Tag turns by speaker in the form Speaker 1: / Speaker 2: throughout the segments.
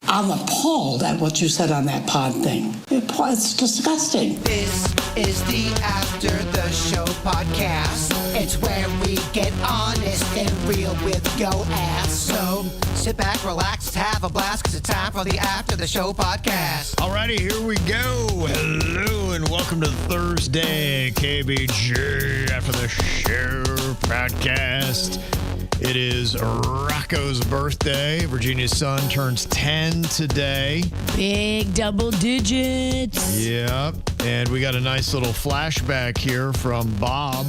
Speaker 1: I'm appalled at what you said on that pod thing. It's disgusting.
Speaker 2: This is the After the Show podcast. It's where we get honest and real with yo ass. So sit back, relax, have a blast, because it's time for the After the Show podcast.
Speaker 3: Alrighty, here we go. Hello and welcome to Thursday, KVJ After the Show podcast. It is Rocco's birthday. Virginia's son turns 10 today.
Speaker 4: Big double digits.
Speaker 3: Yep. And we got a nice little flashback here from Bob.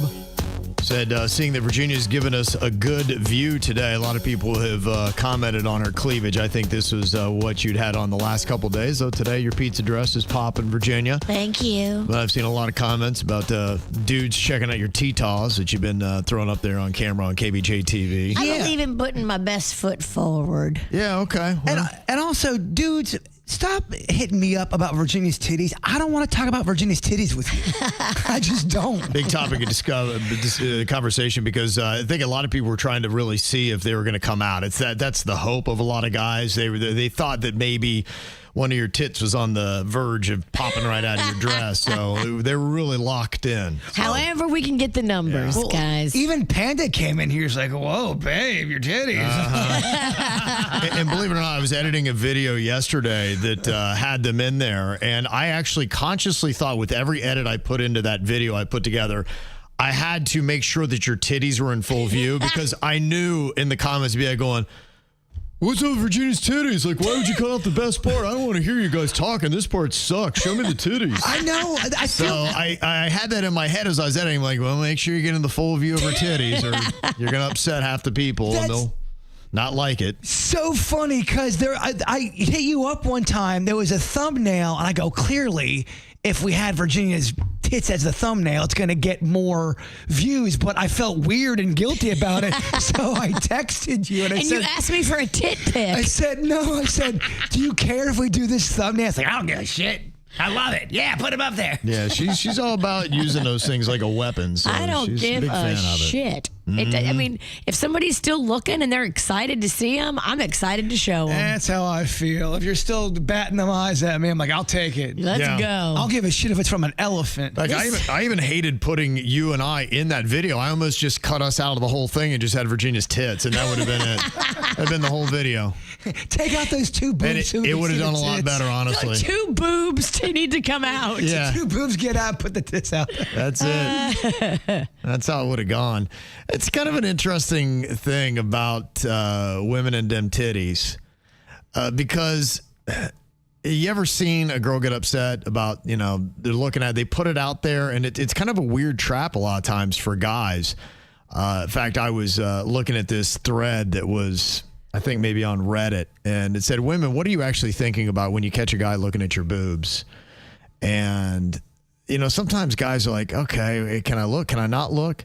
Speaker 3: Said, seeing that Virginia's given us a good view today. A lot of people have commented on her cleavage. I think this was what you'd had on the last couple days. Though today your pizza dress is popping, Virginia.
Speaker 4: Thank you.
Speaker 3: But I've seen a lot of comments about dudes checking out your T-Taws that you've been throwing up there on camera on KVJ TV.
Speaker 4: I believe in putting my best foot forward.
Speaker 3: Yeah, okay. Well,
Speaker 5: And also, dudes, stop hitting me up about Virginia's titties. I don't want to talk about Virginia's titties with you. I just don't.
Speaker 3: big topic of conversation because I think a lot of people were trying to really see if they were going to come out. That's the hope of a lot of guys. They thought that maybe one of your tits was on the verge of popping right out of your dress. So they were really locked in.
Speaker 4: However, we can get the numbers, guys.
Speaker 5: Even Panda came in here. He's like, whoa, babe, your titties.
Speaker 3: And believe it or not, I was editing a video yesterday that had them in there. And I actually consciously thought with every edit I put into that video I put together, I had to make sure that your titties were in full view because I knew in the comments be going, what's up with Virginia's titties? Like, why would you cut out the best part? I don't want to hear you guys talking. This part sucks. Show me the titties.
Speaker 5: I know.
Speaker 3: I had that in my head as I was editing. I'm like, well, make sure you're getting the full view of her titties or you're going to upset half the people and they'll not like it.
Speaker 5: So funny because I hit you up one time. There was a thumbnail, and I go, clearly, if we had Virginia's tits as the thumbnail, it's going to get more views. But I felt weird and guilty about it, so I texted you and I said,
Speaker 4: you asked me for a tit pic.
Speaker 5: I said, no. I said, do you care if we do this thumbnail? It's like, I don't give a shit. I love it. Yeah, put him up there.
Speaker 3: Yeah, she's all about using those things like a weapon. So
Speaker 4: I don't give a shit. I mean, if somebody's still looking and they're excited to see them, I'm excited to show them.
Speaker 5: That's how I feel. If you're still batting them eyes at me, I'm like, I'll take it.
Speaker 4: Let's go.
Speaker 5: I'll give a shit if it's from an elephant.
Speaker 3: Like I even hated putting you and I in that video. I almost just cut us out of the whole thing and just had Virginia's tits, and that would have been it. That'd have been the whole video.
Speaker 5: Take out those two boobs.
Speaker 3: And it would have done a lot better, honestly.
Speaker 4: Two boobs need to come out.
Speaker 3: Yeah.
Speaker 5: Two boobs get out, put the tits out.
Speaker 3: That's it. That's how it would have gone. It's kind of an interesting thing about women and them titties because you ever seen a girl get upset about, they're looking at, they put it out there and it's kind of a weird trap a lot of times for guys. In fact, I was looking at this thread that was, I think maybe on Reddit, and it said, women, what are you actually thinking about when you catch a guy looking at your boobs? And, sometimes guys are like, okay, can I look? Can I not look?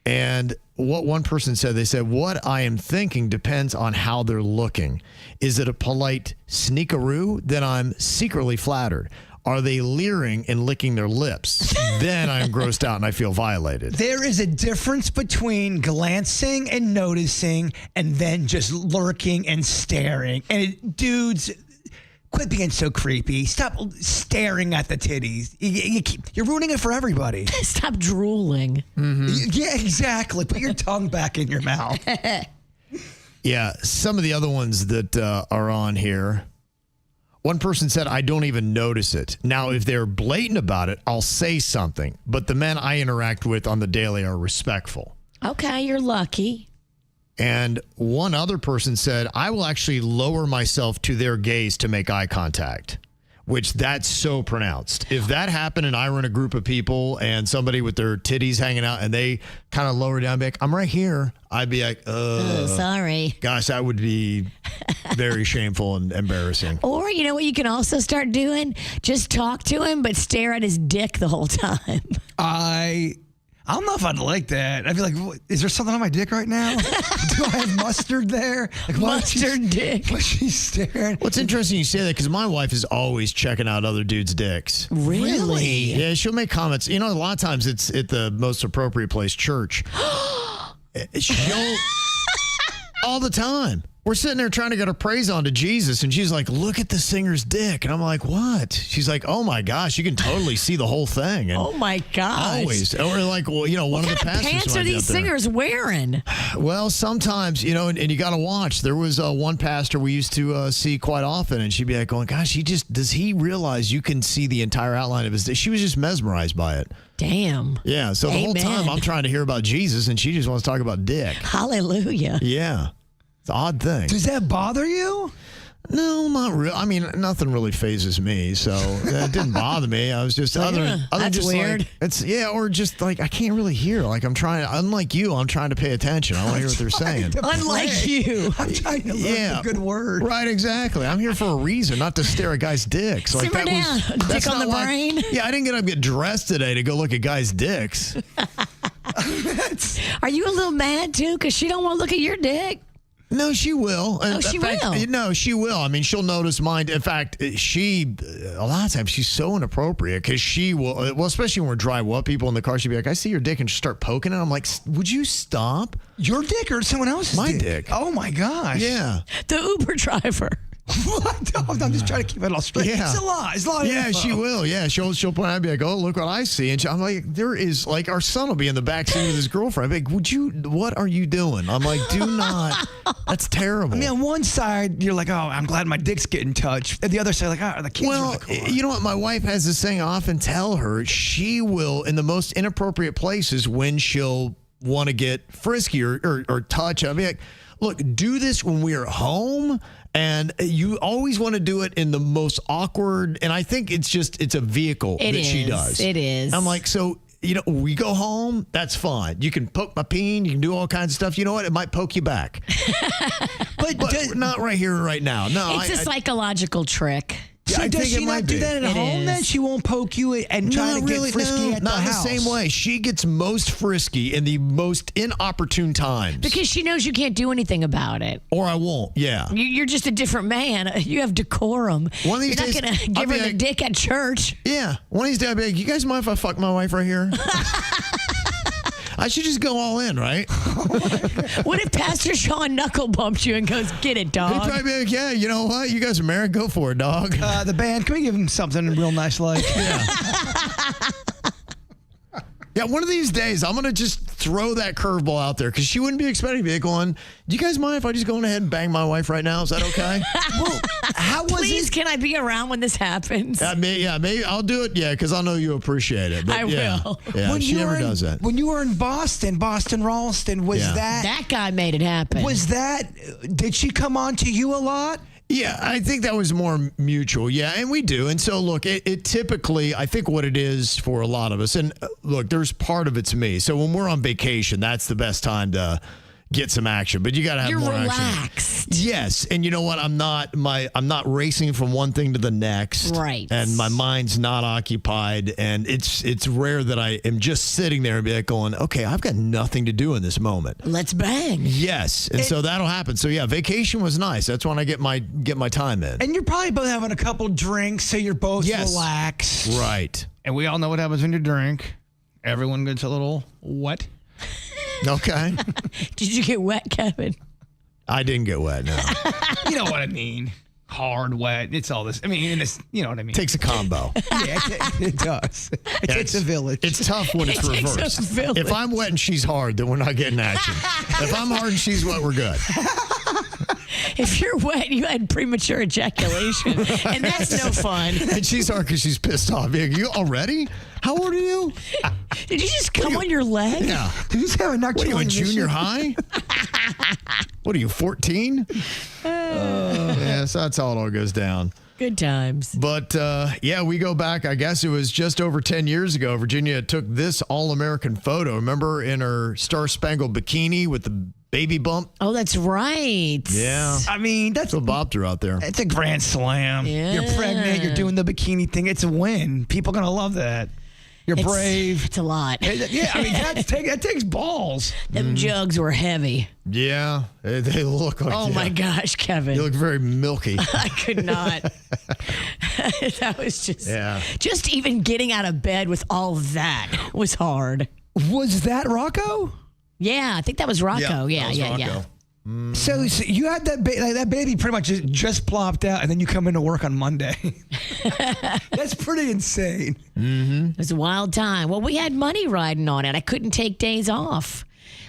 Speaker 3: And what one person said, they said, what I am thinking depends on how they're looking. Is it a polite sneakaroo? Then I'm secretly flattered. Are they leering and licking their lips? Then I'm grossed out and I feel violated.
Speaker 5: There is a difference between glancing and noticing and then just lurking and staring. And dudes, quit being so creepy. Stop staring at the titties. You're ruining it for everybody.
Speaker 4: Stop drooling.
Speaker 5: Mm-hmm. Yeah, exactly. Put your tongue back in your mouth.
Speaker 3: Yeah, some of the other ones that are on here. One person said, I don't even notice it. Now, if they're blatant about it, I'll say something. But the men I interact with on the daily are respectful.
Speaker 4: Okay, you're lucky.
Speaker 3: And one other person said, I will actually lower myself to their gaze to make eye contact, which that's so pronounced. If that happened and I were in a group of people and somebody with their titties hanging out and they kind of lower down, be like, I'm right here. I'd be like,
Speaker 4: sorry.
Speaker 3: Gosh, that would be very shameful and embarrassing.
Speaker 4: Or you know what you can also start doing? Just talk to him, but stare at his dick the whole time.
Speaker 5: I don't know if I'd like that. I'd be like, is there something on my dick right now? Do I have mustard there? Like,
Speaker 4: mustard dick.
Speaker 5: Why is she staring?
Speaker 3: What's interesting you say that because my wife is always checking out other dudes' dicks.
Speaker 4: Really?
Speaker 3: Yeah, she'll make comments. A lot of times it's at the most appropriate place, church. She'll all the time. we're sitting there trying to get our praise on to Jesus, and she's like, look at the singer's dick. And I'm like, what? She's like, oh my gosh, you can totally see the whole thing. And
Speaker 4: Oh my gosh.
Speaker 3: always. Or like, well, you know, one of the
Speaker 4: What kind of
Speaker 3: pastors
Speaker 4: pants
Speaker 3: might
Speaker 4: are
Speaker 3: be
Speaker 4: these
Speaker 3: up there.
Speaker 4: singers wearing?
Speaker 3: Well, sometimes, you know, and you got to watch. There was one pastor we used to see quite often, and she'd be like going, gosh, does he realize you can see the entire outline of his dick? She was just mesmerized by it.
Speaker 4: Damn.
Speaker 3: Yeah, so the whole
Speaker 4: Amen.
Speaker 3: time I'm trying to hear about Jesus, and she just wants to talk about dick.
Speaker 4: Hallelujah.
Speaker 3: Yeah. It's an odd thing.
Speaker 5: Does that bother you?
Speaker 3: No, not really. I mean, nothing really phases me, so it didn't bother me. I was just other
Speaker 4: that's
Speaker 3: just
Speaker 4: weird.
Speaker 3: Like, it's or just like I can't really hear. Like unlike you, I'm trying to pay attention. I want to hear what they're saying.
Speaker 4: Unlike you.
Speaker 5: I'm trying to learn a good word.
Speaker 3: Right, exactly. I'm here for a reason, not to stare at guys' dicks. Like
Speaker 4: Simmer down.
Speaker 3: that's
Speaker 4: Dick on
Speaker 3: not
Speaker 4: the
Speaker 3: why-
Speaker 4: brain.
Speaker 3: Yeah, I didn't get dressed today to go look at guys' dicks.
Speaker 4: Are you a little mad too? Because she don't want to look at your dick.
Speaker 3: No, she will.
Speaker 4: Oh, she will?
Speaker 3: No, she will. I mean, she'll notice mine. In fact, a lot of times she's so inappropriate because she will, well, especially when we're driving up people in the car, she'll be like, I see your dick, and she'll start poking it. I'm like, would you stop?
Speaker 5: Your dick or someone else's
Speaker 3: My
Speaker 5: dick?
Speaker 3: dick.
Speaker 5: Oh my gosh.
Speaker 3: Yeah.
Speaker 4: The Uber driver.
Speaker 5: What? I'm just trying to keep it all straight.
Speaker 3: Yeah.
Speaker 5: It's a lot. It's a lot of
Speaker 3: Yeah,
Speaker 5: info.
Speaker 3: she will. Yeah, she'll point out, be like, "Oh, look what I see," and I'm like, "There is like our son will be in the back seat with his girlfriend. I'm like, what are you doing?" I'm like, "Do not. That's terrible."
Speaker 5: I mean, on one side, you're like, oh, I'm glad my dick's getting touched. And the other side, like, oh, the kids are in
Speaker 3: Well,
Speaker 5: the car.
Speaker 3: you know what? My wife has this thing. I often tell her she will, in the most inappropriate places, when she'll want to get frisky or touch. I'll be like, look, do this when we're home. And you always want to do it in the most awkward. And I think it's a vehicle that she does.
Speaker 4: It is.
Speaker 3: I'm like, so, you know, we go home, that's fine. You can poke my peen. You can do all kinds of stuff. You know what? It might poke you back. but not right here and right now. No,
Speaker 4: It's a psychological trick.
Speaker 5: So
Speaker 3: I
Speaker 5: does
Speaker 3: think
Speaker 5: she
Speaker 3: it
Speaker 5: not
Speaker 3: might
Speaker 5: do
Speaker 3: be.
Speaker 5: that at
Speaker 4: It
Speaker 5: home
Speaker 4: is.
Speaker 5: then? She won't poke you and try to get frisky at
Speaker 3: not
Speaker 5: the
Speaker 3: in
Speaker 5: house?
Speaker 3: the same way. She gets most frisky in the most inopportune times.
Speaker 4: Because she knows you can't do anything about it.
Speaker 3: Or I won't. Yeah.
Speaker 4: You're just a different man. You have decorum.
Speaker 3: One of these
Speaker 4: You're
Speaker 3: days,
Speaker 4: not going to
Speaker 3: I'll
Speaker 4: give
Speaker 3: be
Speaker 4: her the
Speaker 3: like-
Speaker 4: dick at church.
Speaker 3: Yeah. One of these days I'll be like, you guys mind if I fuck my wife right here? I should just go all in, right?
Speaker 4: What if Pastor Sean knuckle bumps you and goes, get it,
Speaker 3: He'd
Speaker 4: dog?
Speaker 3: probably be like, yeah, you know what? You guys are married. Go for it, dog.
Speaker 5: The band, can we give him something real nice like?
Speaker 3: Yeah, one of these days, I'm going to just throw that curveball out there because she wouldn't be expecting me going, do you guys mind if I just go ahead and bang my wife right now? Is that okay?
Speaker 5: Well, how was
Speaker 4: Please,
Speaker 5: it?
Speaker 4: can I be around when this happens?
Speaker 3: Maybe I'll do it. Yeah, because I know you appreciate it. But
Speaker 4: I
Speaker 3: yeah,
Speaker 4: will.
Speaker 3: Yeah,
Speaker 5: When
Speaker 3: she
Speaker 5: you
Speaker 3: never
Speaker 5: were in-
Speaker 3: does that.
Speaker 5: When you were in Boston Ralston, was
Speaker 3: Yeah.
Speaker 4: That guy made it happen.
Speaker 5: did she come on to you a lot?
Speaker 3: Yeah, I think that was more mutual. Yeah, and we do. And so, look, it typically, I think what it is for a lot of us, and look, there's part of it's me. So when we're on vacation, that's the best time to get some action. But you got to have
Speaker 4: You're
Speaker 3: more action.
Speaker 4: relaxed.
Speaker 3: Yes, and you know what? I'm not racing from one thing to the next.
Speaker 4: Right.
Speaker 3: And my mind's not occupied, and it's rare that I am just sitting there and be like going, okay, I've got nothing to do in this moment.
Speaker 4: Let's bang.
Speaker 3: Yes, and so that'll happen. So yeah, vacation was nice. That's when I get my time in.
Speaker 5: And you're probably both having a couple drinks, so you're both relaxed.
Speaker 3: Right.
Speaker 5: And we all know what happens when you drink. Everyone gets a little wet.
Speaker 3: Okay.
Speaker 4: Did you get wet, Kevin?
Speaker 3: I didn't get wet. No.
Speaker 5: You know what I mean. Hard, wet. It's all this. I mean, you know what I mean.
Speaker 3: Takes a combo.
Speaker 5: Yeah, it does. It takes a village.
Speaker 3: It's tough when it's
Speaker 4: It takes a
Speaker 3: reversed.
Speaker 4: village.
Speaker 3: If I'm wet and she's hard, then we're not getting action. If I'm hard and she's wet, we're good.
Speaker 4: If you're wet, you had premature ejaculation, and that's no fun.
Speaker 3: And she's hard because she's pissed off. You already? How old are you?
Speaker 4: Did you just come on your leg?
Speaker 3: Yeah.
Speaker 5: Did you just have a
Speaker 3: What are you in junior high? What are you, 14? Yeah, so that's how it all goes down.
Speaker 4: Good times.
Speaker 3: But yeah, we go back. I guess it was just over 10 years ago. Virginia took this all-American photo. Remember in her star-spangled bikini with the baby bump?
Speaker 4: Oh, that's right.
Speaker 3: Yeah.
Speaker 5: I mean, that's
Speaker 3: So Bob threw out there.
Speaker 5: it's a grand slam.
Speaker 4: Yeah.
Speaker 5: You're pregnant. You're doing the bikini thing. It's a win. People are gonna love that. You're brave.
Speaker 4: It's a lot.
Speaker 5: Yeah, I mean that takes balls.
Speaker 4: Them jugs were heavy.
Speaker 3: Yeah, they look like.
Speaker 4: Oh my gosh, Kevin.
Speaker 3: You look very milky.
Speaker 4: I could not. That was just.
Speaker 3: Yeah.
Speaker 4: Just even getting out of bed with all of that was hard.
Speaker 5: Was that Rocco?
Speaker 4: Yeah, I think that was Rocco. Yeah,
Speaker 3: that was
Speaker 4: yeah,
Speaker 3: Rocco.
Speaker 4: yeah.
Speaker 5: So you had that that baby pretty much just plopped out, and then you come into work on Monday. That's pretty insane.
Speaker 4: It was a wild time. Well, we had money riding on it. I couldn't take days off.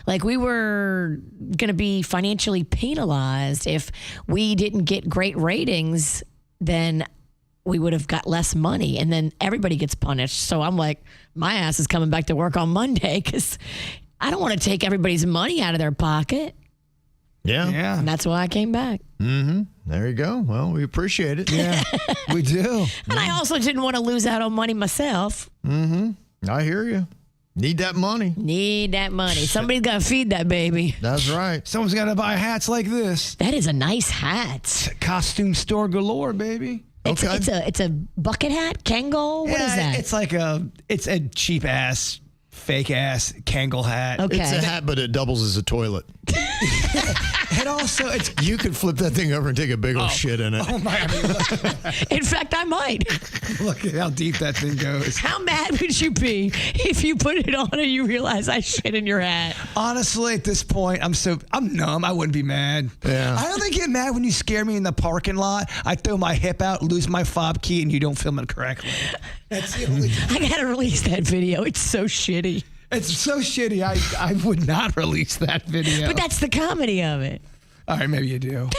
Speaker 4: Like, we were going to be financially penalized if we didn't get great ratings. Then we would have got less money, and then everybody gets punished. So I'm like, my ass is coming back to work on Monday because I don't want to take everybody's money out of their pocket.
Speaker 3: Yeah.
Speaker 4: And that's why I came back.
Speaker 3: There you go. Well, we appreciate it.
Speaker 5: Yeah, we do.
Speaker 4: And I also didn't want to lose out on money myself.
Speaker 3: I hear you. Need that money.
Speaker 4: Need that money. Somebody's got to feed that baby.
Speaker 3: That's right.
Speaker 5: Someone's got to buy hats like this.
Speaker 4: That is a nice hat.
Speaker 5: Costume store galore, baby.
Speaker 3: Okay.
Speaker 4: It's a bucket hat, Kangol. What is that?
Speaker 5: It's a cheap ass, fake ass Kangol hat.
Speaker 4: Okay.
Speaker 3: It's a hat, but it doubles as a toilet.
Speaker 5: And also,
Speaker 3: You could flip that thing over and take a big old shit in it.
Speaker 5: oh my! I mean,
Speaker 4: In fact, I might.
Speaker 5: look at how deep that thing goes.
Speaker 4: How mad would you be if you put it on and you realize I shit in your hat?
Speaker 5: Honestly, at this point, I'm numb. I wouldn't be mad.
Speaker 3: Yeah.
Speaker 5: I only get mad when you scare me in the parking lot. I throw my hip out, lose my fob key, and you don't film it correctly. That's the only.
Speaker 4: I gotta release that video. It's so shitty.
Speaker 5: It's so shitty. I would not release that video.
Speaker 4: But that's the comedy of it.
Speaker 5: All right, maybe you do.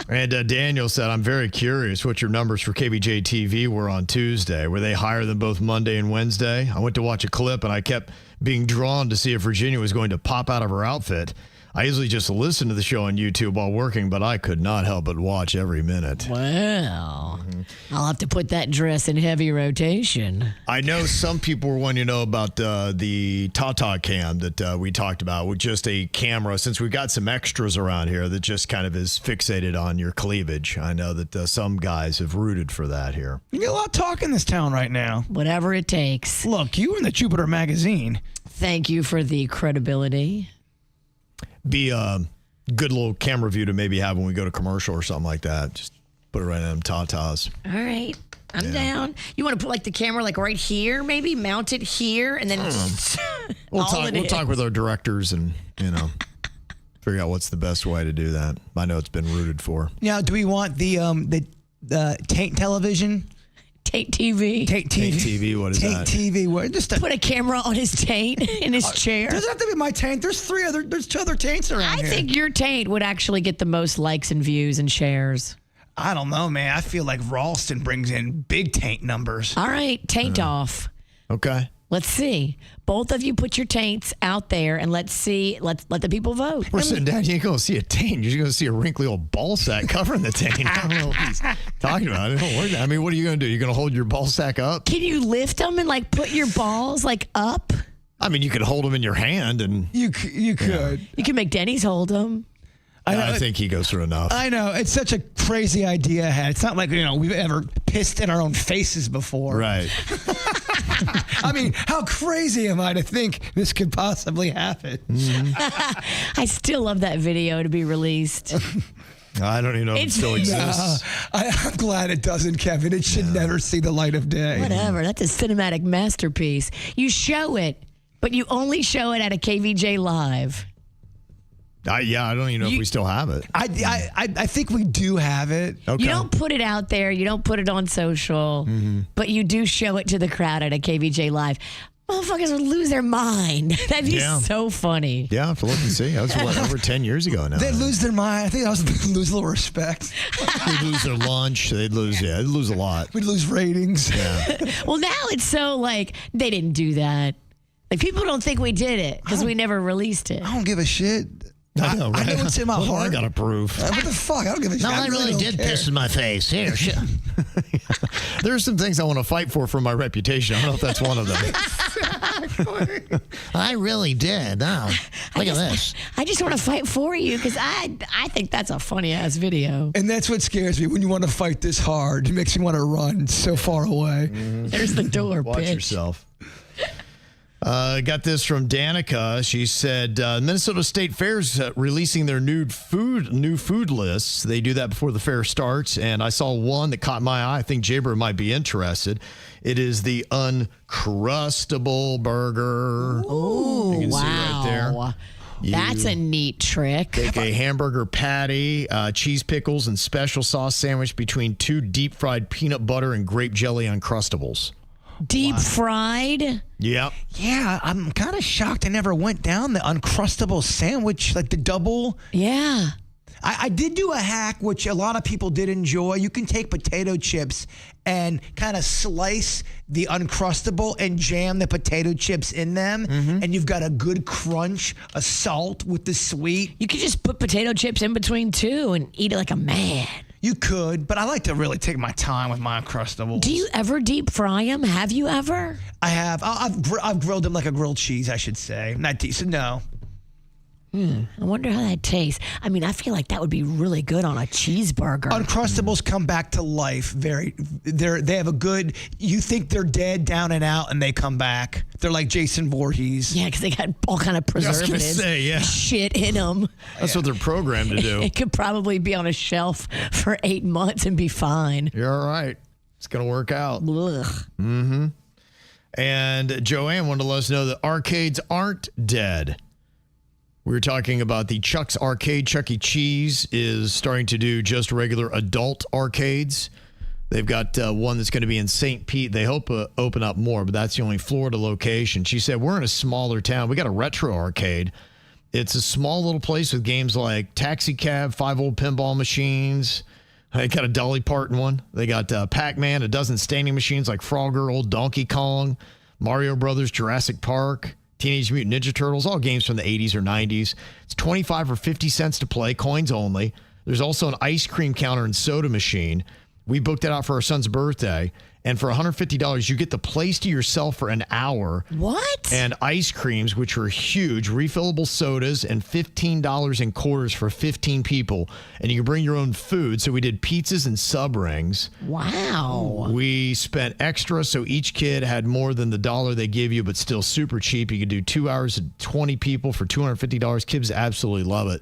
Speaker 3: And Daniel said, I'm very curious what your numbers for KVJ TV were on Tuesday. Were they higher than both Monday and Wednesday? I went to watch a clip and I kept being drawn to see if Virginia was going to pop out of her outfit. I usually just listen to the show on YouTube while working, but I could not help but watch every minute.
Speaker 4: Well, I'll have to put that dress in heavy rotation.
Speaker 3: I know some people were wanting to know about the Tata cam that we talked about with just a camera. Since we've got some extras around here that just kind of is fixated on your cleavage. I know that some guys have rooted for that here.
Speaker 5: You get a lot of talk in this town right now.
Speaker 4: Whatever it takes.
Speaker 5: Look, you were in the Jupiter magazine.
Speaker 4: Thank you for the credibility.
Speaker 3: Be a good little camera view to maybe have when we go to commercial or something like that. Just put it right in them tatas.
Speaker 4: All right. I'm down. You want to put like the camera like right here, maybe mount it here, and then
Speaker 3: We'll talk with our directors and figure out what's the best way to do that. I know it's been rooted for.
Speaker 5: Now, do we want the taint television?
Speaker 4: Taint TV.
Speaker 5: Taint TV.
Speaker 3: Taint TV, what is
Speaker 5: Taint
Speaker 3: that?
Speaker 5: TV. What? Just
Speaker 4: Put a camera on his taint in his chair.
Speaker 5: Doesn't have to be my taint. There's two other taints around
Speaker 4: I
Speaker 5: here.
Speaker 4: think your taint would actually get the most likes and views and shares.
Speaker 5: I don't know, man. I feel like Ralston brings in big taint numbers.
Speaker 4: All right, taint off.
Speaker 3: Okay.
Speaker 4: Let's see. Both of you put your taints out there and let's see. Let the people vote.
Speaker 3: We're sitting down. You ain't going to see a taint. You're going to see a wrinkly old ball sack covering the taint. I don't know what he's talking about. It don't work. I mean, what are you going to do? You're going to hold your ball sack up?
Speaker 4: Can you lift them and like put your balls like up?
Speaker 3: I mean, you could hold them in your hand and
Speaker 5: You could.
Speaker 4: You can make Denny's hold them.
Speaker 3: I think he goes through enough.
Speaker 5: I know. It's such a crazy idea I had. It's not like, we've ever pissed in our own faces before.
Speaker 3: Right.
Speaker 5: I mean, how crazy am I to think this could possibly happen?
Speaker 4: I still love that video to be released.
Speaker 3: I don't even know if it still exists.
Speaker 5: I'm glad it doesn't, Kevin. It should never see the light of day.
Speaker 4: Whatever. That's a cinematic masterpiece. You show it, but you only show it at a KVJ Live.
Speaker 3: I don't even know if we still have it.
Speaker 5: I think we do have it.
Speaker 3: Okay.
Speaker 4: You don't put it out there. You don't put it on social, but you do show it to the crowd at a KVJ Live. Motherfuckers would lose their mind. That'd be so funny.
Speaker 3: Yeah, have to look and see. That was over 10 years ago now.
Speaker 5: They'd lose their mind. I think they'd lose a little respect.
Speaker 3: They'd lose their lunch. They'd lose a lot.
Speaker 5: We'd lose ratings.
Speaker 3: Yeah.
Speaker 4: Well, now it's so like they didn't do that. Like people don't think we did it because we never released it.
Speaker 5: I don't give a shit.
Speaker 3: I know, right?
Speaker 5: I know what's in my
Speaker 3: What do
Speaker 5: heart.
Speaker 3: I got to prove?
Speaker 5: What the fuck? I don't give a shit.
Speaker 6: No, I really
Speaker 5: don't
Speaker 6: did
Speaker 5: care.
Speaker 6: piss in my face. Here,
Speaker 3: There's some things I want to fight for my reputation. I don't know if that's one of them.
Speaker 6: I really did. Now, look at this.
Speaker 4: I just want to fight for you because I think that's a funny ass video.
Speaker 5: And that's what scares me. When you want to fight this hard, it makes me want to run so far away.
Speaker 4: There's the door,
Speaker 3: Watch
Speaker 4: bitch.
Speaker 3: yourself. Got this from Danica. She said Minnesota State Fair's releasing their new food lists. They do that before the fair starts, and I saw one that caught my eye. I think Jaber might be interested. It is the uncrustable burger.
Speaker 4: Ooh,
Speaker 3: you can
Speaker 4: wow.
Speaker 3: see right there.
Speaker 4: That's a neat trick.
Speaker 3: Take a hamburger patty, cheese pickles, and special sauce sandwich between 2 deep-fried peanut butter and grape jelly Uncrustables.
Speaker 4: Deep fried?
Speaker 3: Yep.
Speaker 5: Yeah, I'm kind of shocked I never went down the Uncrustable sandwich, like the double.
Speaker 4: Yeah.
Speaker 5: I did do a hack, which a lot of people did enjoy. You can take potato chips and kind of slice the Uncrustable and jam the potato chips in them, and you've got a good crunch, a salt with the sweet.
Speaker 4: You could just put potato chips in between two and eat it like a man.
Speaker 5: You could, but I like to really take my time with my Uncrustables.
Speaker 4: Do you ever deep fry them? Have you ever?
Speaker 5: I have. I've grilled them like a grilled cheese, I should say. Not decent, no.
Speaker 4: I wonder how that tastes. I mean, I feel like that would be really good on a cheeseburger.
Speaker 5: Uncrustables come back to life. They have a good. You think they're dead, down and out, and they come back. They're like Jason Voorhees.
Speaker 4: Yeah, because they got all kind of
Speaker 3: I was gonna
Speaker 4: preservatives,
Speaker 3: say, yeah.
Speaker 4: shit in them.
Speaker 3: That's what they're programmed to do.
Speaker 4: It could probably be on a shelf for 8 months and be fine.
Speaker 3: You're all right. It's going to work out.
Speaker 4: Ugh.
Speaker 3: And Joanne wanted to let us know that arcades aren't dead. We were talking about the Chuck's Arcade. Chuck E. Cheese is starting to do just regular adult arcades. They've got one that's going to be in St. Pete. They hope open up more, but that's the only Florida location. She said, we're in a smaller town. We got a retro arcade. It's a small little place with games like Taxi Cab, 5 old pinball machines. They got a Dolly Parton one. They got Pac-Man, a dozen standing machines like Frogger, old Donkey Kong, Mario Brothers, Jurassic Park, Teenage Mutant Ninja Turtles, all games from the 80s or 90s. It's 25 or 50 cents to play, coins only. There's also an ice cream counter and soda machine. We booked it out for our son's birthday. And for $150, you get the place to yourself for an hour.
Speaker 4: What?
Speaker 3: And ice creams, which are huge, refillable sodas, and $15 in quarters for 15 people. And you can bring your own food. So we did pizzas and sub rings.
Speaker 4: Wow.
Speaker 3: We spent extra, so each kid had more than the dollar they give you, but still super cheap. You could do 2 hours of 20 people for $250. Kids absolutely love it.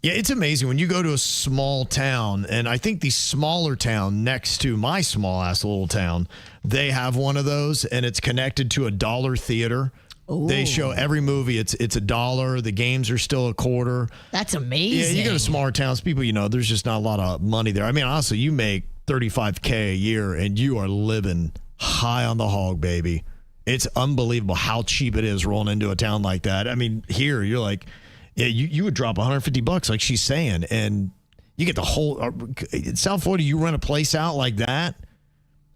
Speaker 3: Yeah, it's amazing when you go to a small town, and I think the smaller town next to my small-ass little town, they have one of those, and it's connected to a dollar theater. Ooh. They show every movie. It's $1. The games are still $0.25.
Speaker 4: That's amazing.
Speaker 3: Yeah, you go to smaller towns, people, there's just not a lot of money there. I mean, honestly, you make $35K a year, and you are living high on the hog, baby. It's unbelievable how cheap it is rolling into a town like that. I mean, here, you're like... Yeah, you would drop $150 like she's saying, and you get the whole in South Florida. You rent a place out like that.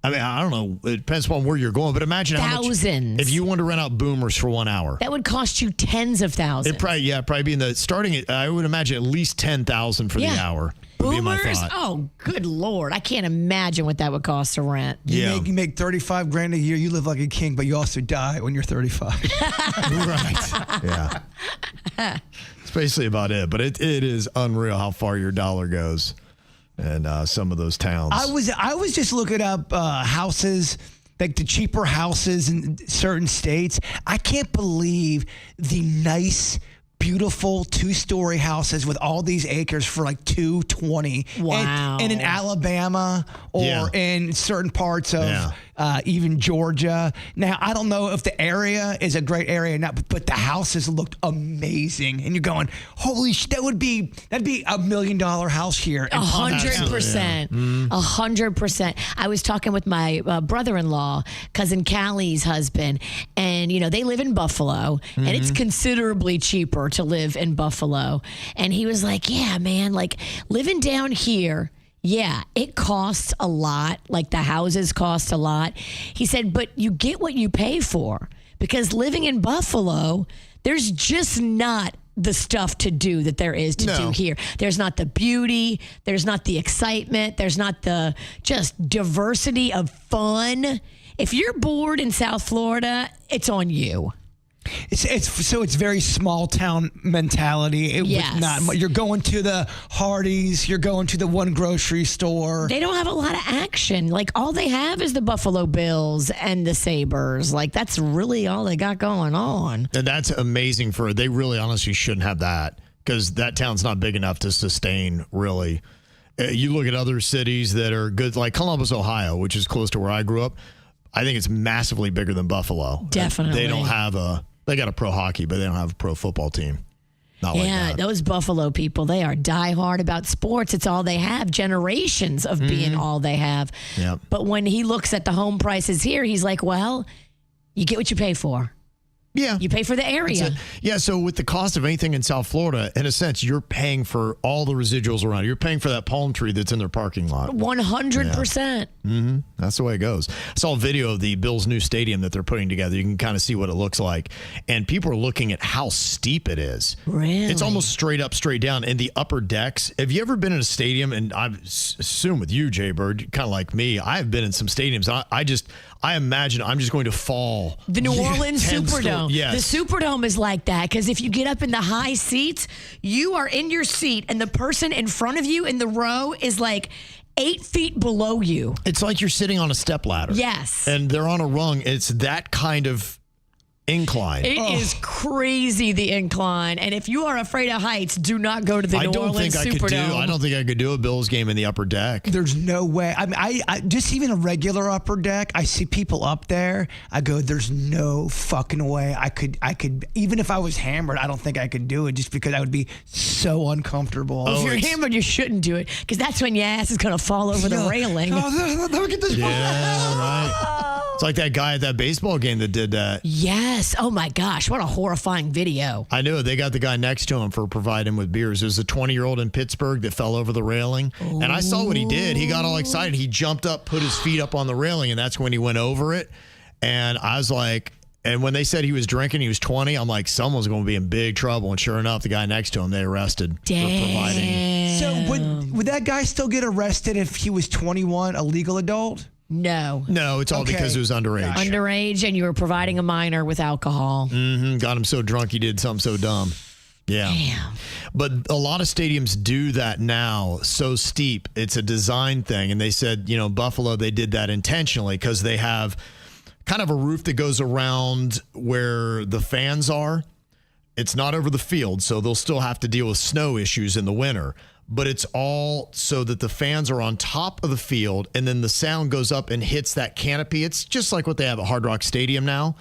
Speaker 3: I mean, I don't know. It depends on where you're going, but imagine
Speaker 4: thousands.
Speaker 3: How much if you want to rent out Boomers for 1 hour.
Speaker 4: That would cost you tens of thousands.
Speaker 3: It probably be in the starting. I would imagine at least $10,000 for the hour.
Speaker 4: Boomers? Oh, good Lord. I can't imagine what that would cost to rent.
Speaker 3: Yeah.
Speaker 5: You make $35,000 a year. You live like a king, but you also die when you're 35.
Speaker 3: Right. Yeah. It's basically about it. But it is unreal how far your dollar goes in some of those towns.
Speaker 5: I was just looking up houses, like the cheaper houses in certain states. I can't believe the nice, beautiful 2-story houses with all these acres for like $220.
Speaker 4: Wow.
Speaker 5: And in Alabama or in certain parts of even Georgia. Now, I don't know if the area is a great area or not, but the houses looked amazing. And you're going, holy shit, that'd be $1 million house here.
Speaker 4: 100%. 100%. I was talking with my brother-in-law, cousin Callie's husband, and, they live in Buffalo, and it's considerably cheaper to live in Buffalo. And he was like, yeah, man, like living down here, yeah, it costs a lot. Like the houses cost a lot. He said, but you get what you pay for, because living in Buffalo, there's just not the stuff to do that there is to do here. There's not the beauty. There's not the excitement. There's not the just diversity of fun. If you're bored in South Florida, it's on you.
Speaker 5: It's very small town mentality.
Speaker 4: Yes.
Speaker 5: You're going to the Hardee's, you're going to the one grocery store.
Speaker 4: They don't have a lot of action. Like all they have is the Buffalo Bills and the Sabres. Like that's really all they got going on.
Speaker 3: And that's amazing they really honestly shouldn't have that, because that town's not big enough to sustain really. You look at other cities that are good, like Columbus, Ohio, which is close to where I grew up. I think it's massively bigger than Buffalo.
Speaker 4: Definitely.
Speaker 3: They don't have they got a pro hockey, but they don't have a pro football team. Not like
Speaker 4: Yeah,
Speaker 3: that.
Speaker 4: those Buffalo people, they are diehard about sports. It's all they have, generations of being all they have.
Speaker 3: Yep.
Speaker 4: But when he looks at the home prices here, he's like, well, you get what you pay for.
Speaker 3: Yeah.
Speaker 4: You pay for the area.
Speaker 3: Yeah, so with the cost of anything in South Florida, in a sense, you're paying for all the residuals around. You're paying for that palm tree that's in their parking lot.
Speaker 4: 100%.
Speaker 3: That's the way it goes. I saw a video of the Bills' new stadium that they're putting together. You can kind of see what it looks like. And people are looking at how steep it is.
Speaker 4: Really?
Speaker 3: It's almost straight up, straight down. And the upper decks, have you ever been in a stadium? And I assume with you, Jay Bird, kind of like me, I've been in some stadiums. I imagine I'm just going to fall.
Speaker 4: The New Orleans
Speaker 3: 10
Speaker 4: Superdome.
Speaker 3: Yes.
Speaker 4: The Superdome is like that because if you get up in the high seats, you are in your seat and the person in front of you in the row is like 8 feet below you.
Speaker 3: It's like you're sitting on a stepladder.
Speaker 4: Yes.
Speaker 3: And they're on a rung. It's that kind of incline.
Speaker 4: It is crazy, the incline. And if you are afraid of heights, do not go to the New Orleans Superdome.
Speaker 3: I don't think I could do a Bills game in the upper deck.
Speaker 5: There's no way. I mean, I just even a regular upper deck. I see people up there. I go, there's no fucking way I could. Even if I was hammered, I don't think I could do it. Just because I would be so uncomfortable.
Speaker 4: If you're hammered, you shouldn't do it because that's when your ass is going to fall over the railing.
Speaker 5: Look at this.
Speaker 3: Yeah, right. It's like that guy at that baseball game that did that.
Speaker 4: Yes. Oh my gosh, what a horrifying video.
Speaker 3: I knew they got the guy next to him for providing with beers. It was a 20-year-old in Pittsburgh that fell over the railing. And I saw what he did. He got all excited. He jumped up, put his feet up on the railing, and that's when he went over it. And I was like, and when they said he was drinking, he was 20, I'm like, someone's going to be in big trouble. And sure enough, the guy next to him, they arrested for providing.
Speaker 5: So would that guy still get arrested if he was 21, a legal adult?
Speaker 4: No.
Speaker 3: No, it's all because it was underage.
Speaker 4: Underage, and you were providing a minor with alcohol.
Speaker 3: Got him so drunk he did something so dumb. Yeah.
Speaker 4: Damn.
Speaker 3: But a lot of stadiums do that now, so steep. It's a design thing. And they said, Buffalo, they did that intentionally because they have kind of a roof that goes around where the fans are. It's not over the field, so they'll still have to deal with snow issues in the winter. But it's all so that the fans are on top of the field, and then the sound goes up and hits that canopy. It's just like what they have at Hard Rock Stadium now.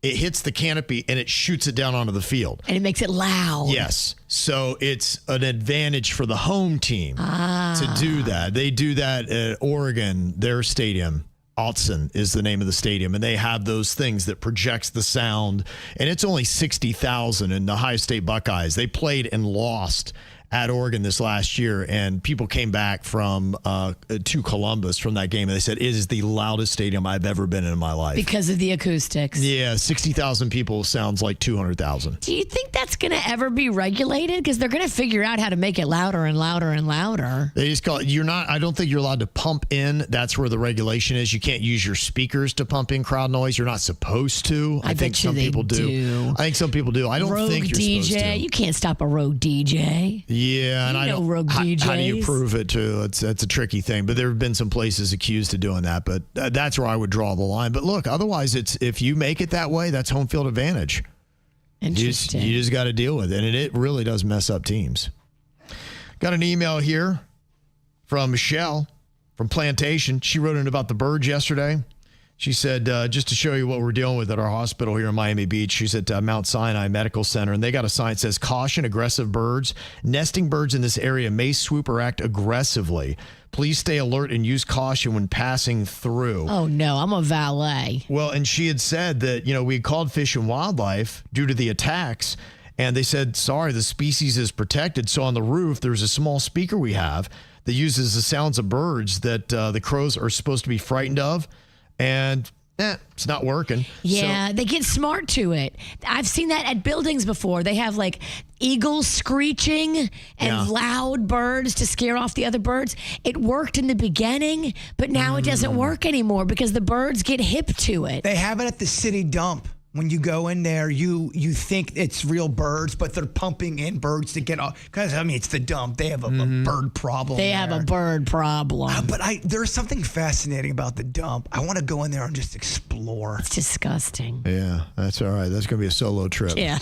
Speaker 3: It hits the canopy, and it shoots it down onto the field.
Speaker 4: And it makes it loud.
Speaker 3: Yes. So it's an advantage for the home team to do that. They do that at Oregon, their stadium. Autzen is the name of the stadium, and they have those things that projects the sound, and it's only 60,000 in the Ohio State Buckeyes. They played and lost at Oregon this last year, and people came back from to Columbus from that game, and they said it is the loudest stadium I've ever been in my life.
Speaker 4: Because of the acoustics.
Speaker 3: Yeah, 60,000 people sounds like 200,000.
Speaker 4: Do you think that's going to ever be regulated? Because they're going to figure out how to make it louder and louder and louder.
Speaker 3: They just call it, I don't think you're allowed to pump in. That's where the regulation is. You can't use your speakers to pump in crowd noise. You're not supposed to. I think some people do. I think some people do. I don't think you're
Speaker 4: DJ,
Speaker 3: supposed to.
Speaker 4: You can't stop a rogue DJ.
Speaker 3: Yeah, and I don't.
Speaker 4: rogue
Speaker 3: how do you
Speaker 4: DJs.
Speaker 3: prove it too? That's a tricky thing. But there have been some places accused of doing that. But that's where I would draw the line. But look, otherwise, it's if you make it that way, that's home field advantage.
Speaker 4: Interesting.
Speaker 3: You just got to deal with it, and it really does mess up teams. Got an email here from Michelle from Plantation. She wrote in about the birds yesterday. She said, just to show you what we're dealing with at our hospital here in Miami Beach, she's at Mount Sinai Medical Center, and they got a sign that says, caution, aggressive birds. Nesting birds in this area may swoop or act aggressively. Please stay alert and use caution when passing through.
Speaker 4: Oh, no, I'm a valet.
Speaker 3: Well, and she had said that, we had called Fish and Wildlife due to the attacks, and they said, sorry, the species is protected. So on the roof, there's a small speaker we have that uses the sounds of birds that the crows are supposed to be frightened of. And it's not working.
Speaker 4: Yeah, they get smart to it. I've seen that at buildings before. They have like eagles screeching and loud birds to scare off the other birds. It worked in the beginning, but now it doesn't work anymore because the birds get hip to it.
Speaker 5: They have it at the city dump. When you go in there, you think it's real birds, but they're pumping in birds to get off. Because, it's the dump. They have a bird problem.
Speaker 4: They have a bird problem.
Speaker 5: But there's something fascinating about the dump. I want to go in there and just explore.
Speaker 4: It's disgusting.
Speaker 3: Yeah, that's all right. That's going to be a solo trip.
Speaker 4: Yeah.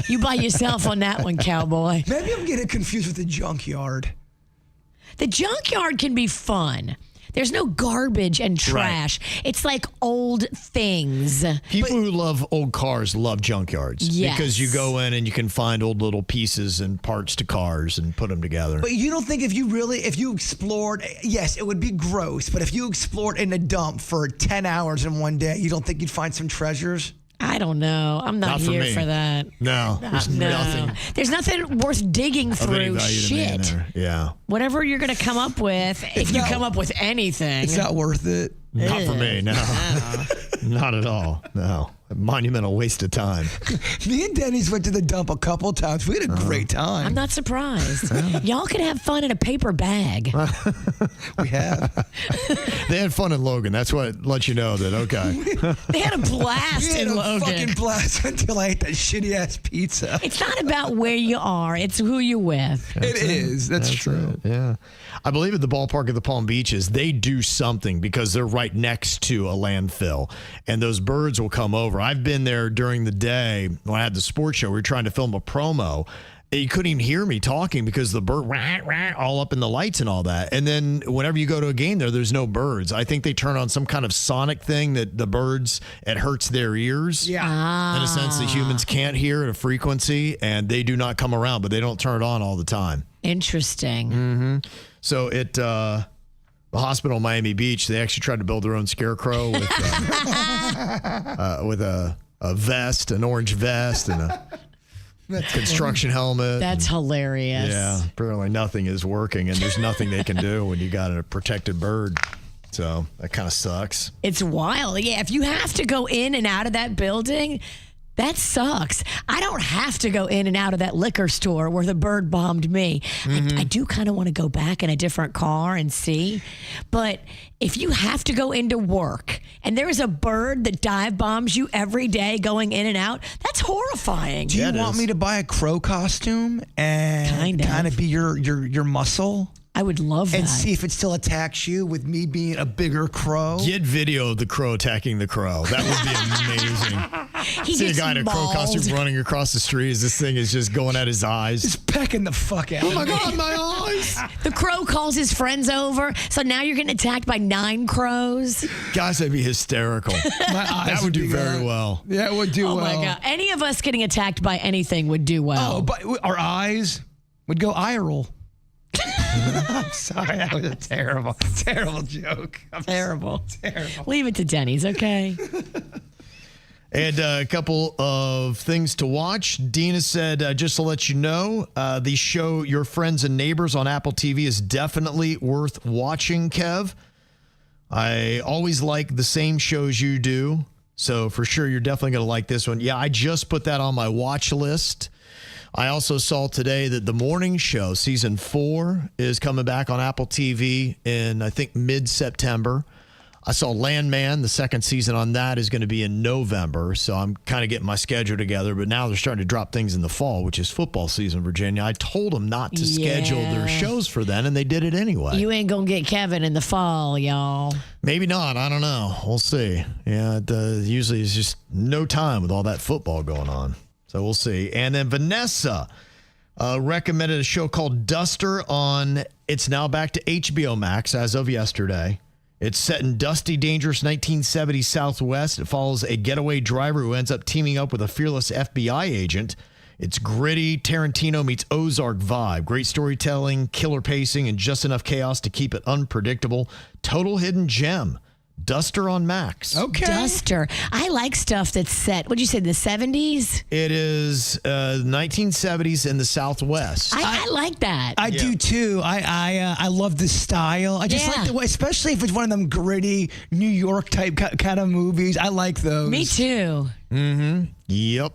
Speaker 4: You by yourself on that one, cowboy.
Speaker 5: Maybe I'm getting confused with the junkyard.
Speaker 4: The junkyard can be fun. There's no garbage and trash. It's like old things.
Speaker 3: People who love old cars love junkyards.
Speaker 4: Yes.
Speaker 3: Because you go in and you can find old little pieces and parts to cars and put them together.
Speaker 5: But you don't think if you explored, yes, it would be gross, but if you explored in a dump for 10 hours in one day, you don't think you'd find some treasures?
Speaker 4: I don't know. I'm not
Speaker 3: for
Speaker 4: here
Speaker 3: me.
Speaker 4: for that.
Speaker 3: No, there's nothing
Speaker 4: There's nothing worth digging
Speaker 3: of any
Speaker 4: through.
Speaker 3: value to me in
Speaker 4: Shit.
Speaker 3: there. Yeah.
Speaker 4: Whatever you're going to come up with, if you come up with anything.
Speaker 5: It's not worth it.
Speaker 3: Not for me, no. Not at all, no. A monumental waste of time.
Speaker 5: Me and Denny's went to the dump a couple times. We had a great time.
Speaker 4: I'm not surprised. Y'all can have fun in a paper bag.
Speaker 5: We have.
Speaker 3: They had fun in Logan. That's what lets you know that, okay.
Speaker 4: They had a blast
Speaker 5: We had
Speaker 4: in
Speaker 5: a
Speaker 4: Logan.
Speaker 5: fucking blast until I ate that shitty ass pizza.
Speaker 4: It's not about where you are, it's who you're with.
Speaker 5: It is. That's true.
Speaker 3: Yeah. I believe at the ballpark of the Palm Beaches, they do something because they're right next to a landfill. And those birds will come over. I've been there during the day when I had the sports show. We were trying to film a promo. And you couldn't even hear me talking because the bird all up in the lights and all that. And then whenever you go to a game there's no birds. I think they turn on some kind of sonic thing that the birds, it hurts their ears.
Speaker 5: Yeah.
Speaker 3: In a sense that humans can't hear at a frequency, and they do not come around, but they don't turn it on all the time.
Speaker 4: Interesting.
Speaker 3: So at the hospital in Miami Beach, they actually tried to build their own scarecrow with a vest, an orange vest, and a construction helmet.
Speaker 4: That's hilarious.
Speaker 3: Yeah, apparently nothing is working, and there's nothing they can do when you got a protected bird. So that kind of sucks.
Speaker 4: It's wild. Yeah, if you have to go in and out of that building, that sucks. I don't have to go in and out of that liquor store where the bird bombed me. I do kind of want to go back in a different car and see. But if you have to go into work and there is a bird that dive bombs you every day going in and out, that's horrifying.
Speaker 5: Do you want me to buy a crow costume and kind of be your muscle?
Speaker 4: I would love that.
Speaker 5: And see if it still attacks you with me being a bigger crow.
Speaker 3: Get video of the crow attacking the crow. That would be amazing.
Speaker 4: He
Speaker 3: See a
Speaker 4: gets
Speaker 3: guy in a crow
Speaker 4: mauled.
Speaker 3: costume running across the street as this thing is just going at his eyes.
Speaker 5: Just pecking the fuck out.
Speaker 3: Oh my God, my eyes.
Speaker 4: The crow calls his friends over, so now you're getting attacked by 9 crows.
Speaker 3: Guys, that'd be hysterical. That would do very well.
Speaker 5: Yeah, it would do
Speaker 4: Oh
Speaker 5: well.
Speaker 4: my God. Any of us getting attacked by anything would do well.
Speaker 5: Oh, but our eyes would go eye roll. I'm sorry, that was a terrible joke.
Speaker 4: Terrible.
Speaker 5: Terrible.
Speaker 4: Leave it to Denny's, okay?
Speaker 3: And a couple of things to watch. Dina said, just to let you know, the show Your Friends and Neighbors on Apple TV is definitely worth watching, Kev. I always like the same shows you do. So for sure, you're definitely going to like this one. Yeah, I just put that on my watch list. I also saw today that The Morning Show, season 4, is coming back on Apple TV in, I think, mid-September. I saw Landman, the second season on that is going to be in November, so I'm kind of getting my schedule together. But now they're starting to drop things in the fall, which is football season, Virginia. I told them not to schedule their shows for then, and they did it anyway.
Speaker 4: You ain't going to get Kevin in the fall, y'all.
Speaker 3: Maybe not. I don't know. We'll see. Yeah, usually it's just no time with all that football going on. So we'll see. And then Vanessa recommended a show called Duster on, it's now back to HBO Max as of yesterday. It's set in dusty, dangerous 1970s Southwest. It follows a getaway driver who ends up teaming up with a fearless FBI agent. It's gritty, Tarantino meets Ozark vibe. Great storytelling, killer pacing, and just enough chaos to keep it unpredictable. Total hidden gem. Duster on Max.
Speaker 5: Okay.
Speaker 4: Duster. I like stuff that's set, what'd you say, the 70s?
Speaker 3: It is 1970s in the Southwest.
Speaker 4: I like that.
Speaker 5: I do too. I love the style. I just like the way, especially if it's one of them gritty New York type kind of movies. I like those.
Speaker 4: Me too.
Speaker 3: Yep.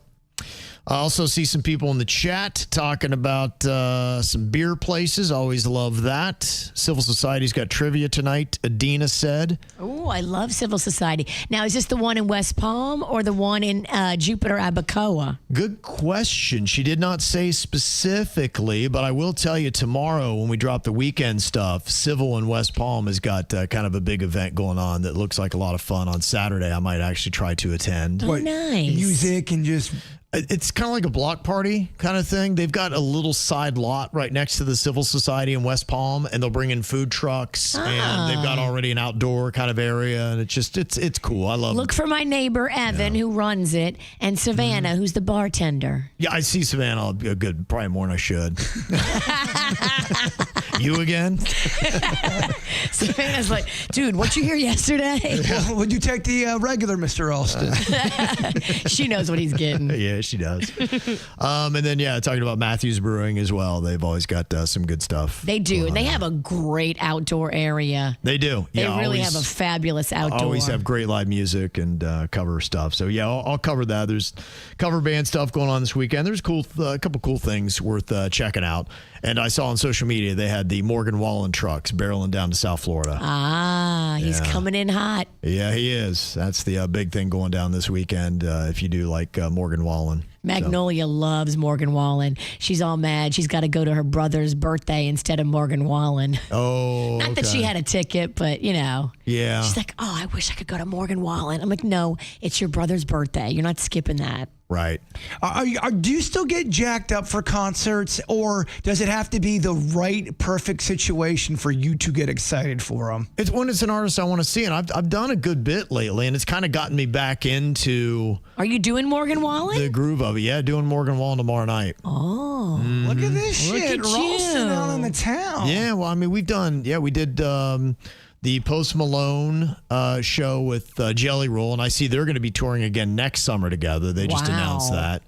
Speaker 3: I also see some people in the chat talking about some beer places. Always love that. Civil Society's got trivia tonight, Adina said.
Speaker 4: Oh, I love Civil Society. Now, is this the one in West Palm or the one in Jupiter, Abacoa?
Speaker 3: Good question. She did not say specifically, but I will tell you tomorrow when we drop the weekend stuff, Civil in West Palm has got kind of a big event going on that looks like a lot of fun on Saturday. I might actually try to attend.
Speaker 4: Oh, nice.
Speaker 5: Music and just...
Speaker 3: It's kind of like a block party kind of thing. They've got a little side lot right next to the Civil Society in West Palm, and they'll bring in food trucks, and they've got already an outdoor kind of area, and it's cool. I love it.
Speaker 4: Look for my neighbor, Evan, who runs it, and Savannah, who's the bartender.
Speaker 3: Yeah, I see Savannah good, probably more than I should. You again?
Speaker 4: Savannah's like, dude, what you hear yesterday?
Speaker 5: Would you take the regular Mr. Alston?
Speaker 4: She knows what he's getting.
Speaker 3: Yeah, she does. And then, talking about Matthews Brewing as well. They've always got some good stuff.
Speaker 4: They do. And they have a great outdoor area.
Speaker 3: They do.
Speaker 4: They really have a fabulous outdoor.
Speaker 3: Always have great live music and cover stuff. So, I'll cover that. There's cover band stuff going on this weekend. There's a couple cool things worth checking out. And I saw on social media they had the Morgan Wallen trucks barreling down to South Florida.
Speaker 4: He's coming in hot.
Speaker 3: Yeah, he is. That's the big thing going down this weekend if you do like Morgan Wallen.
Speaker 4: Magnolia loves Morgan Wallen. She's all mad. She's got to go to her brother's birthday instead of Morgan Wallen.
Speaker 3: Oh,
Speaker 4: Not that she had a ticket, but,
Speaker 3: Yeah.
Speaker 4: She's like, I wish I could go to Morgan Wallen. I'm like, no, it's your brother's birthday. You're not skipping that.
Speaker 3: Right.
Speaker 5: Do you still get jacked up for concerts, or does it have to be the right, perfect situation for you to get excited for them?
Speaker 3: It's when it's an artist I want to see, and I've done a good bit lately, and it's kind of gotten me back into.
Speaker 4: Are you doing Morgan Wallen?
Speaker 3: The groove of it. Yeah, doing Morgan Wallen tomorrow night.
Speaker 4: Oh.
Speaker 5: Look at this
Speaker 4: Look
Speaker 5: shit.
Speaker 4: at
Speaker 5: Ralston
Speaker 4: you.
Speaker 5: out in the town.
Speaker 3: Yeah, well, I mean, we did the Post Malone show with Jelly Roll, and I see they're going to be touring again next summer together. They just announced that.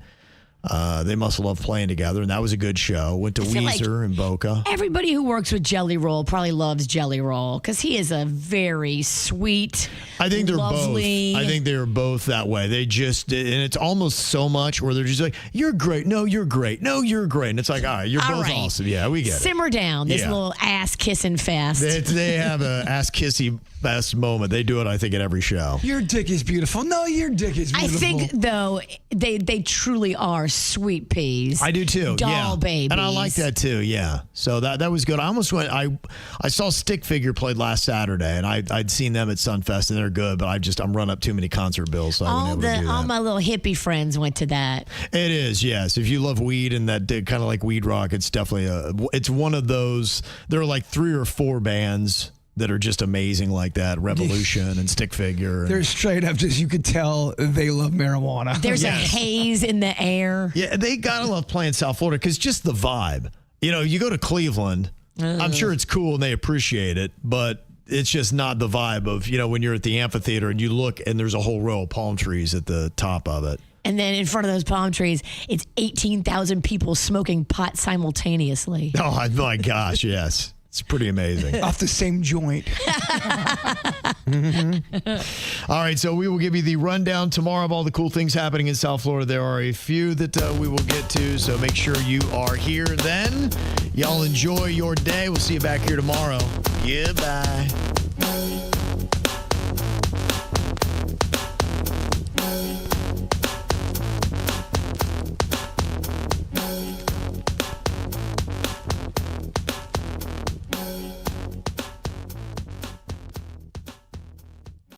Speaker 3: They must love playing together, and that was a good show. Went to Weezer and Boca.
Speaker 4: Everybody who works with Jelly Roll probably loves Jelly Roll because he is a very sweet,
Speaker 3: I think they're
Speaker 4: lovely.
Speaker 3: both. I think they're both that way. They just, and it's almost so much where they're just like, "You're great. No, you're great. No, you're great." And it's like, all right, you're both awesome. Yeah, we get it.
Speaker 4: Simmer down. This little ass kissing fest.
Speaker 3: They have a ass kissy fest moment. They do it, I think, at every show.
Speaker 5: Your dick is beautiful. No, your dick is beautiful.
Speaker 4: I think, though, they truly are sweet peas.
Speaker 3: I do too.
Speaker 4: Doll babies.
Speaker 3: And I like that too. Yeah. So that was good. I almost went. I saw Stick Figure played last Saturday, and I'd seen them at Sunfest, and they're good. But I'm run up too many concert bills, so I wasn't able to do that.
Speaker 4: All my little hippie friends went to that.
Speaker 3: It is, yes. If you love weed and that kind of like weed rock, it's definitely it's one of those. There are like 3 or 4 bands that are just amazing like that. Revolution and Stick Figure.
Speaker 5: They're straight up just, you could tell they love marijuana.
Speaker 4: There's a haze in the air.
Speaker 3: Yeah, they gotta love playing South Florida because just the vibe. You go to Cleveland, I'm sure it's cool and they appreciate it, but it's just not the vibe of, when you're at the amphitheater and you look and there's a whole row of palm trees at the top of it.
Speaker 4: And then in front of those palm trees, it's 18,000 people smoking pot simultaneously.
Speaker 3: Oh, my gosh, yes. It's pretty amazing.
Speaker 5: Off the same joint.
Speaker 3: All right, so we will give you the rundown tomorrow of all the cool things happening in South Florida. There are a few that we will get to, so make sure you are here then. Y'all enjoy your day. We'll see you back here tomorrow. Goodbye.